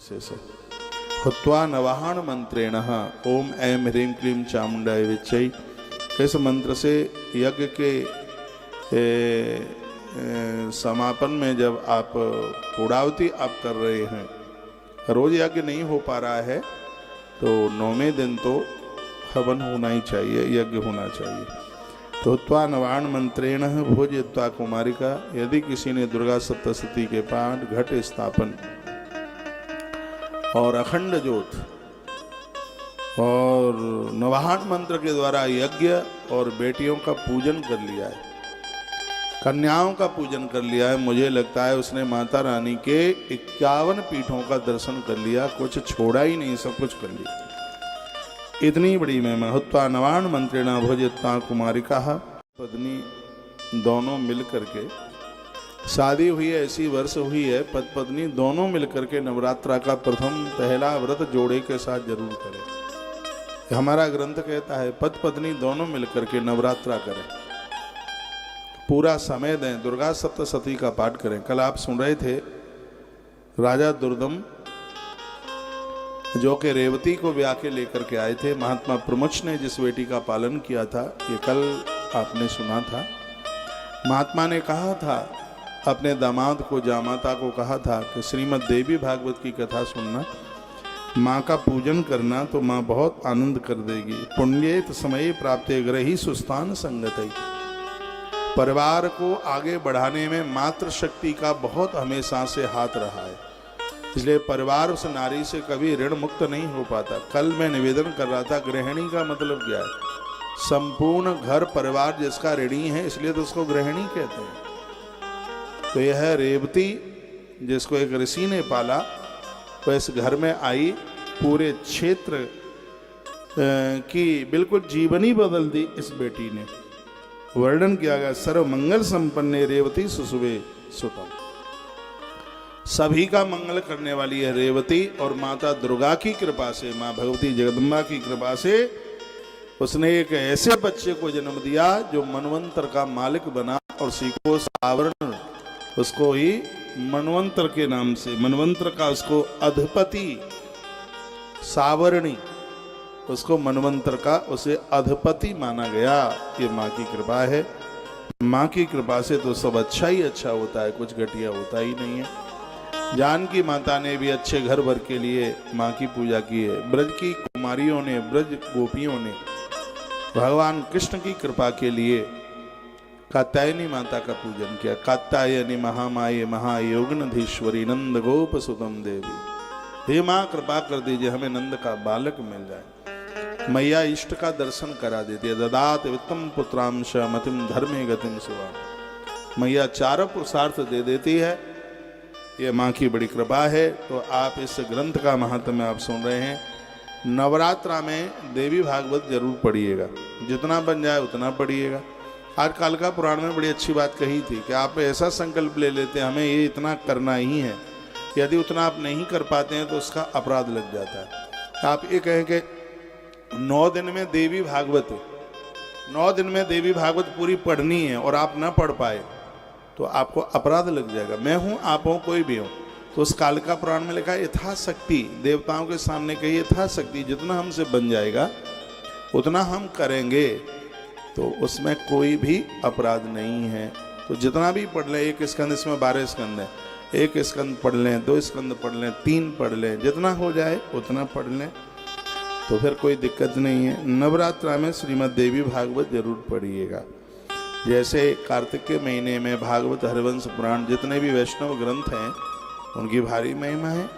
से हुत्वा नवाहन मंत्रेण ओम ऐं ह्रीं क्लीं चामुंडाय विच्चै, इस मंत्र से यज्ञ के समापन में जब आप पूर्णाहुति आप कर रहे हैं, रोज यज्ञ नहीं हो पा रहा है तो 9वें दिन तो हवन होना ही चाहिए, यज्ञ होना चाहिए। तो हुत्वा नवाहन मंत्रेण भोजयित्वा कुमारिका, यदि किसी ने दुर्गा सप्तशती के पाठ, घट स्थापन और अखंड ज्योत और नवाहन मंत्र के द्वारा यज्ञ और बेटियों का पूजन कर लिया है, कन्याओं का पूजन कर लिया है, मुझे लगता है उसने माता रानी के 51 पीठों का दर्शन कर लिया, कुछ छोड़ा ही नहीं, सब कुछ कर लिया। इतनी बड़ी महिमा। हुत्वा नवाहन मंत्रेण भोजयित्वा कुमारिका, पत्नी दोनों मिल करके, शादी हुई है, ऐसी वर्ष हुई है, पति पत्नी दोनों मिलकर के नवरात्रा का प्रथम पहला व्रत जोड़े के साथ जरूर करें। हमारा ग्रंथ कहता है पति पत्नी दोनों मिलकर के नवरात्रा करें, पूरा समय दें, दुर्गा सप्तशती का पाठ करें। कल आप सुन रहे थे राजा दुर्दम जो कि रेवती को ब्याह के लेकर के आए थे, महात्मा प्रमुच ने जिस बेटी का पालन किया था, ये कल आपने सुना था। महात्मा ने कहा था अपने दामाद को, जामाता को कहा था कि श्रीमद् देवी भागवत की कथा सुनना, माँ का पूजन करना तो माँ बहुत आनंद कर देगी। पुण्येत समय प्राप्ते ग्रही सुस्थान संगतई, परिवार को आगे बढ़ाने में मातृ शक्ति का बहुत हमेशा से हाथ रहा है, इसलिए परिवार उस नारी से कभी ऋण मुक्त नहीं हो पाता। कल मैं निवेदन कर रहा था गृहिणी का मतलब क्या है, संपूर्ण घर परिवार जिसका ऋणी है, इसलिए तो उसको गृहिणी कहते हैं। तो यह रेवती जिसको एक ऋषि ने पाला, तो इस घर में आई, पूरे क्षेत्र की बिल्कुल जीवन ही बदल दी इस बेटी ने। वर्णन किया गया सर्व मंगल संपन्ने रेवती सुसुवे सुतम, सभी का मंगल करने वाली है रेवती, और माता दुर्गा की कृपा से, माँ भगवती जगदम्बा की कृपा से उसने एक ऐसे बच्चे को जन्म दिया जो मनवंतर का मालिक बना, और सीखो सावरण उसको ही मनवंतर के नाम से, मनवंतर का उसको अधिपति, सावरणी उसको मनवंतर का उसे अधिपति माना गया। ये माँ की कृपा है। माँ की कृपा से तो सब अच्छा ही अच्छा होता है, कुछ घटिया होता ही नहीं है। जानकी माता ने भी अच्छे घर भर के लिए माँ की पूजा की है। ब्रज की कुमारियों ने, ब्रज गोपियों ने भगवान कृष्ण की कृपा के लिए कात्यायनी माता का पूजन किया। कात्यायनी महामाये महायोगनधीश्वरी नंद गोप सुतम देवी, हे माँ कृपा कर दीजिए हमें नंद का बालक मिल जाए। मैया इष्ट का दर्शन करा देती है। ददात वित्तम पुत्रांश मतिम धर्मे गतिम शिवा, मैया चारों पुरुषार्थ दे देती है। ये माँ की बड़ी कृपा है। तो आप इस ग्रंथ का महात्म्य आप सुन रहे हैं। नवरात्रा में देवी भागवत जरूर पढ़िएगा, जितना बन जाए उतना पढ़िएगा। आज कालिका पुराण में बड़ी अच्छी बात कही थी कि आप ऐसा संकल्प ले लेते हैं हमें ये इतना करना ही है, यदि उतना आप नहीं कर पाते हैं तो उसका अपराध लग जाता है। आप ये कहें कि 9 दिन में देवी भागवत, 9 दिन में देवी भागवत पूरी पढ़नी है और आप ना पढ़ पाए तो आपको अपराध लग जाएगा। मैं हूँ, आप हो, कोई भी हो। तो उस कालिका पुराण में लिखा है यथाशक्ति, देवताओं के सामने कही यथाशक्ति, जितना हमसे बन जाएगा उतना हम करेंगे, तो उसमें कोई भी अपराध नहीं है। तो जितना भी पढ़ लें, एक स्कंद, इसमें 12 स्कंद है, एक स्कंद पढ़ लें, 2 स्कंद पढ़ लें, 3 पढ़ लें, जितना हो जाए उतना पढ़ लें, तो फिर कोई दिक्कत नहीं है। नवरात्रा में श्रीमद् देवी भागवत जरूर पढ़िएगा। जैसे कार्तिक के महीने में भागवत, हरिवंश पुराण, जितने भी वैष्णव ग्रंथ हैं उनकी भारी महिमा है।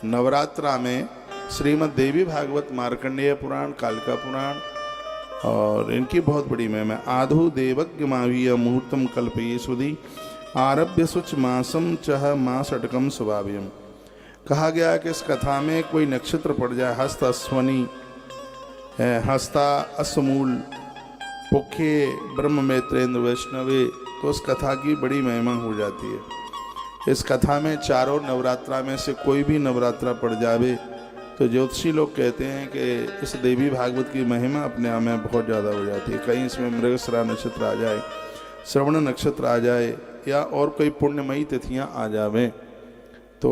नवरात्रा में श्रीमद् देवी भागवत, मार्कंडेय पुराण, कालिका पुराण और इनकी बहुत बड़ी महिमा। आधु देवज्ञ मावीय मुहूर्तम कल्पये सुधी आरभ्य शुच मासम चह मासटकम स्वभाव्यम। कहा गया कि इस कथा में कोई नक्षत्र पड़ जाए, हस्त अश्वनी, हस्ता अश्वमूल, पुखे, ब्रह्म मैत्रेंद्र वैष्णवे, तो उस कथा की बड़ी महिमा हो जाती है। इस कथा में चारों नवरात्रा में से कोई भी नवरात्रा पड़ जावे तो ज्योतिषी लोग कहते हैं कि इस देवी भागवत की महिमा अपने आप में बहुत ज़्यादा हो जाती है। कहीं इसमें मृगशिरा नक्षत्र आ जाए, श्रवण नक्षत्र आ जाए, या और कोई पुण्यमयी तिथियां आ जावें, तो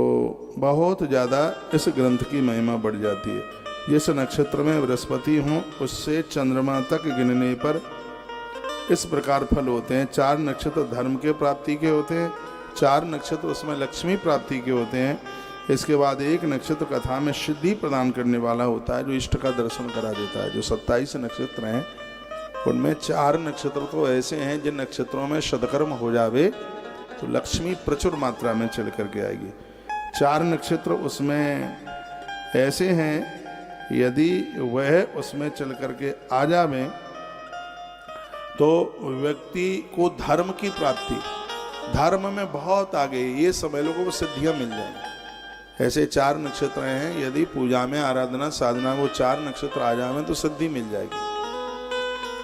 बहुत ज़्यादा इस ग्रंथ की महिमा बढ़ जाती है। जिस नक्षत्र में बृहस्पति हों उससे चंद्रमा तक गिनने पर इस प्रकार फल होते हैं। 4 नक्षत्र धर्म के प्राप्ति के होते हैं, 4 नक्षत्र उसमें लक्ष्मी प्राप्ति के होते हैं। इसके बाद एक नक्षत्र कथा में सिद्धि प्रदान करने वाला होता है, जो इष्ट का दर्शन करा देता है। जो 27 नक्षत्र हैं उनमें 4 नक्षत्र तो ऐसे हैं जिन नक्षत्रों में सदकर्म हो जावे तो लक्ष्मी प्रचुर मात्रा में चल करके आएगी। 4 नक्षत्र उसमें ऐसे हैं यदि वह उसमें चल करके आ जावे तो व्यक्ति को धर्म की प्राप्ति, धर्म में बहुत आगे ये समय लोगों को सिद्धियां मिल जाएंगी। ऐसे 4 नक्षत्र हैं, यदि पूजा में आराधना साधना वो 4 नक्षत्र आ जावे तो सिद्धि मिल जाएगी।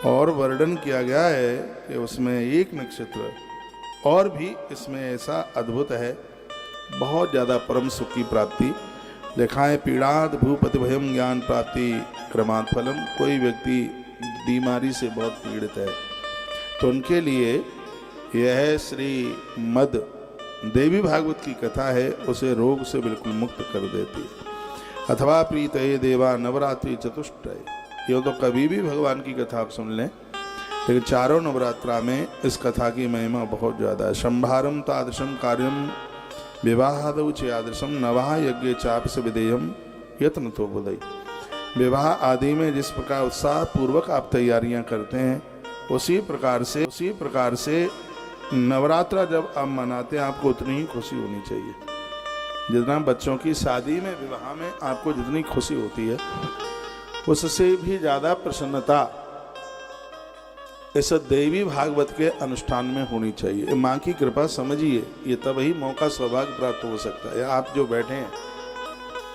और वर्णन किया गया है कि उसमें एक नक्षत्र और भी इसमें ऐसा अद्भुत है, बहुत ज़्यादा परम सुख की प्राप्ति लिखा है। पीड़ात भूपति भयम ज्ञान प्राप्ति क्रमात् फलम। कोई व्यक्ति बीमारी से बहुत पीड़ित है तो उनके लिए यह श्री मद देवी भागवत की कथा है, उसे रोग से बिल्कुल मुक्त कर देती है। अथवा प्रीत देवा नवरात्रि चतुष्टय, ये तो कभी भी भगवान की कथा आप सुन लें, लेकिन चारों नवरात्रा में इस कथा की महिमा बहुत ज़्यादा है। संभारम तादृशम कार्यम विवाहादौ च आदर्शम नवाह यज्ञ चाप से विधेयम यत्न तो बुदई। विवाह आदि में जिस प्रकार उत्साह पूर्वक आप तैयारियां करते हैं उसी प्रकार से नवरात्रा जब आप मनाते हैं आपको उतनी ही खुशी होनी चाहिए। जितना बच्चों की शादी में विवाह में आपको जितनी खुशी होती है उससे भी ज़्यादा प्रसन्नता इस देवी भागवत के अनुष्ठान में होनी चाहिए। माँ की कृपा समझिए, ये तब ही मौका सौभाग्य प्राप्त हो सकता है। आप जो बैठे हैं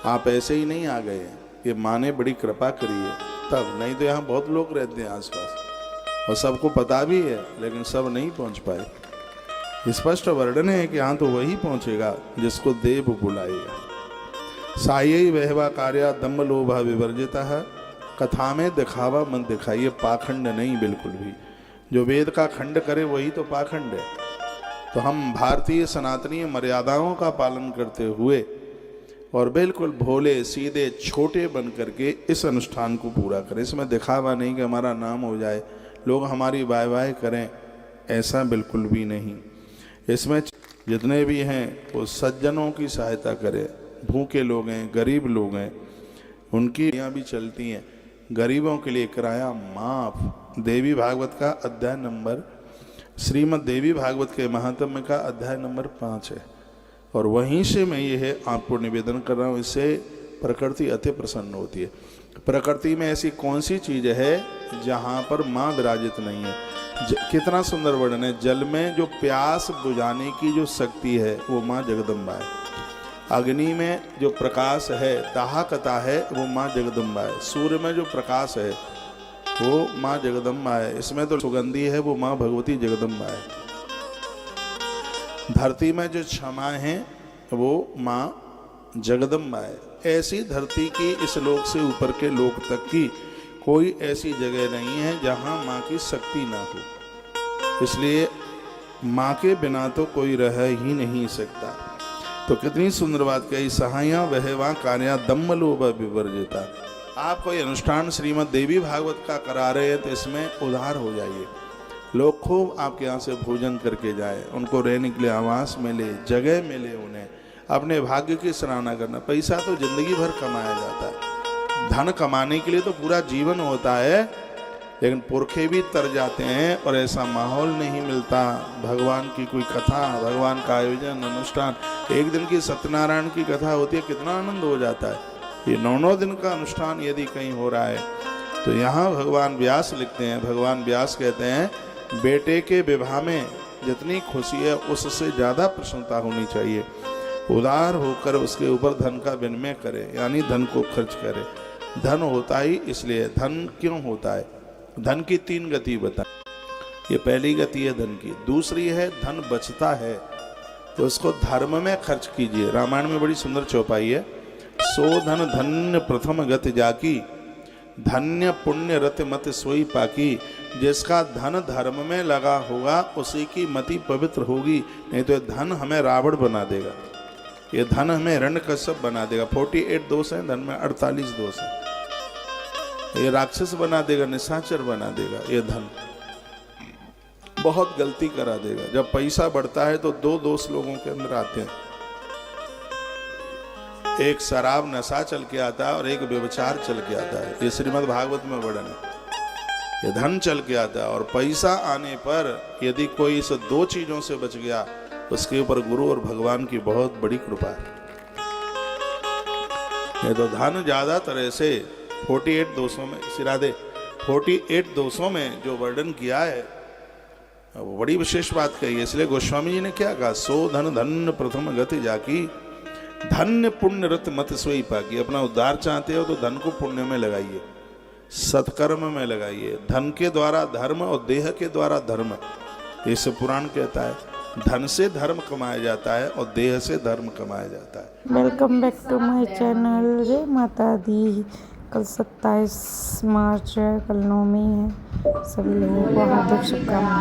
आप ऐसे ही नहीं आ गए हैं, ये माँ ने बड़ी कृपा करी है तब, नहीं तो यहाँ बहुत लोग रहते हैं आसपास और सबको पता भी है लेकिन सब नहीं पहुँच पाए। स्पष्ट वर्णन है कि यहाँ तो वही पहुँचेगा जिसको देव बुलाएगा। सायई वहवा कार्या दम्भ लोभा विवर्जिता है। कथा में दिखावा मन दिखाइए, पाखंड नहीं बिल्कुल भी। जो वेद का खंड करे वही तो पाखंड है। तो हम भारतीय सनातनी मर्यादाओं का पालन करते हुए और बिल्कुल भोले सीधे छोटे बन करके इस अनुष्ठान को पूरा करें। इसमें दिखावा नहीं कि हमारा नाम हो जाए, लोग हमारी वाह वाह करें, ऐसा बिल्कुल भी नहीं। इसमें जितने भी हैं वो सज्जनों की सहायता करें। भूखे लोग हैं, गरीब लोग हैं, उनकी यहाँ भी चलती हैं। गरीबों के लिए किराया माफ। देवी भागवत का अध्याय नंबर, श्रीमद् देवी भागवत के महात्म्य का अध्याय नंबर 5 है और वहीं से मैं यह आपको निवेदन कर रहा हूँ। इससे प्रकृति अति प्रसन्न होती है। प्रकृति में ऐसी कौन सी चीज़ है जहाँ पर माँ विराजित नहीं है। कितना सुंदर वर्णन है। जल में जो प्यास बुझाने की जो शक्ति है वो माँ जगदम्बा है। अग्नि में जो प्रकाश है, दाहकता है, वो माँ जगदम्बा है। सूर्य में जो प्रकाश है वो माँ जगदम्बा है। इसमें तो सुगंधी है, वो माँ भगवती जगदम्बा है। धरती में जो क्षमा है वो माँ जगदम्बा है। ऐसी धरती की इस लोक से ऊपर के लोक तक की कोई ऐसी जगह नहीं है जहाँ माँ की शक्ति ना हो। इसलिए माँ के बिना तो कोई रह ही नहीं सकता। तो कितनी सुंदर बात कही। सहाया वहवा कार्या दम्भ लोभ विवर्जिता। आप कोई अनुष्ठान श्रीमद् देवी भागवत का करा रहे हैं तो इसमें उधार हो जाइए। लोग खूब आपके यहाँ से भोजन करके जाए, उनको रहने के लिए आवास मिले, जगह मिले, उन्हें अपने भाग्य की सराहना करना। पैसा तो जिंदगी भर कमाया जाता है, धन कमाने के लिए तो पूरा जीवन होता है, लेकिन पुरखे भी तर जाते हैं और ऐसा माहौल नहीं मिलता। भगवान की कोई कथा, भगवान का आयोजन अनुष्ठान, एक दिन की सत्यनारायण की कथा होती है, कितना आनंद हो जाता है। ये 9 दिन का अनुष्ठान यदि कहीं हो रहा है तो यहाँ भगवान व्यास लिखते हैं, भगवान व्यास कहते हैं बेटे के विवाह में जितनी खुशी है उससे ज़्यादा प्रसन्नता होनी चाहिए। उदार होकर उसके ऊपर धन का विनिमय करे, यानी धन को खर्च करे। धन होता ही इसलिए, धन क्यों होता है? धन की 3 गति बताएं। ये पहली गति है धन की। दूसरी है धन बचता है तो उसको धर्म में खर्च कीजिए। रामायण में बड़ी सुंदर चौपाई है। सो धन धन्य प्रथम गति जाकी, धन्य पुण्य रत मत सोई पाकी। जिसका धन धर्म में लगा होगा उसी की मति पवित्र होगी, नहीं तो धन हमें रावण बना देगा। ये धन हमें हिरण्यकश्यप बना देगा। 48 दोष हैं धन में, 48 दोष है। ये राक्षस बना देगा, निशाचर बना देगा। ये धन बहुत गलती करा देगा। जब पैसा बढ़ता है तो दो दोष लोगों के अंदर आते हैं, एक शराब नशा चल के आता है और एक व्यभिचार चल के आता है। ये श्रीमद् भागवत में वर्णन है। ये धन चल के आता है और पैसा आने पर यदि कोई इस दो चीजों से बच गया, उसके ऊपर गुरु और भगवान की बहुत बड़ी कृपा है। ये तो धन ज्यादातर ऐसे 48 दोषों में, राधे 48 दोषों में जो वर्णन किया है वो बड़ी विशेष बात कही है। इसलिए गोस्वामी जी ने क्या कहा, सो धन धन्य प्रथम गति जाकी, धन्य पुण्य रत मत सोई पाकी। अपना उद्धार चाहते हो तो धन को पुण्य में लगाइए, सत्कर्म में लगाइए। धन के द्वारा धर्म और देह के द्वारा धर्म, इस पुराण कहता है धन से धर्म कमाया जाता है और देह से धर्म कमाया जाता है। Welcome back to my channel. जय माता दी। कल 27 मार्च है, कल नवमी है। सभी लोगों को हार्दिक शुभकामनाएं।